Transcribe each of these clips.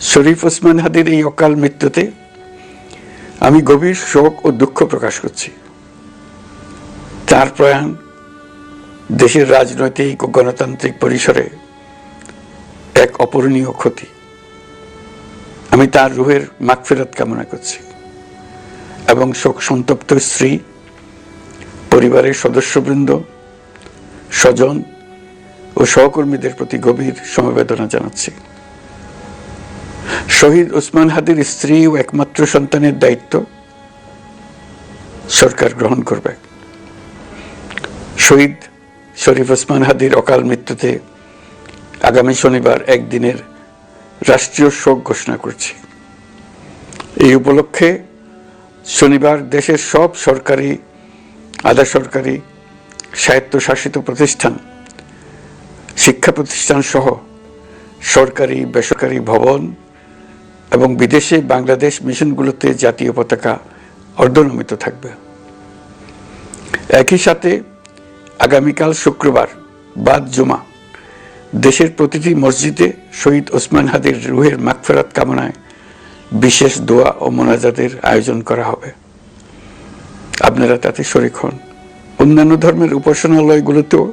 শরীফ ওসমান হাদির এই অকাল মৃত্যুতে আমি গভীর শোক ও দুঃখ প্রকাশ করছি। তার প্রয়াণ দেশের রাজনৈতিক ও গণতান্ত্রিক পরিসরে এক অপূরণীয় ক্ষতি। আমি তার রুহের মাগফিরাত কামনা করছি এবং শোক সন্তপ্ত স্ত্রী, পরিবারের সদস্যবৃন্দ, স্বজন ও সহকর্মীদের প্রতি গভীর সমবেদনা জানাচ্ছি। শহীদ ওসমান হাদির স্ত্রী ও একমাত্র সন্তানের দায়িত্ব সরকার গ্রহণ করবে। শহীদ শরীফ ওসমান হাদির অকাল মৃত্যুতে আগামী শনিবার একদিনের রাষ্ট্রীয় শোক ঘোষণা করছি। এই উপলক্ষে শনিবার দেশের সব সরকারি, আধা সরকারি, স্বায়ত্তশাসিত প্রতিষ্ঠান, শিক্ষা প্রতিষ্ঠান সহ সরকারি বেসরকারি ভবন এবং বিদেশে বাংলাদেশ মিশনগুলোতে জাতীয় পতাকা অর্ধনমিত থাকবে। একই সাথে আগামীকাল শুক্রবার বাদ জুমা দেশের প্রতিটি মসজিদে শহীদ ওসমান হাদির রুহের মাগফিরাত কামনায় বিশেষ দোয়া ও মোনাজাতের আয়োজন করা হবে। আপনারা তাতে শরীক হন। অন্যান্য ধর্মের উপাসনালয়গুলোতেও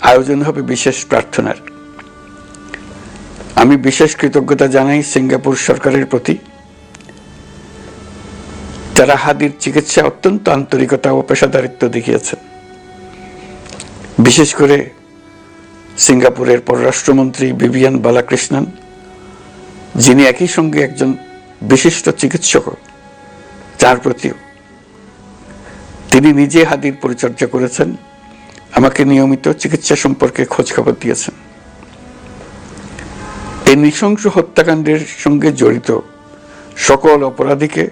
আয়োজন হবে বিশেষ প্রার্থনার। আমি বিশেষ কৃতজ্ঞতা জানাই সিঙ্গাপুর সরকারের প্রতি। তারা হাদির চিকিৎসা অত্যন্ত আন্তরিকতা ও পেশাদারিত্ব দেখিয়েছেন। বিশেষ করে সিঙ্গাপুরের পররাষ্ট্রমন্ত্রী ভিভিয়ান বালাকৃষ্ণন, যিনি একই সঙ্গে একজন বিশিষ্ট চিকিৎসক, তার প্রতিও তিনি নিজে হাদির পরিচর্যা করেছেন, আমাকে নিয়মিত চিকিৎসা সম্পর্কে খোঁজ খবর দিয়েছেন। এই নৃশংস হত্যাকাণ্ডের সঙ্গে জড়িত সকল অপরাধীকে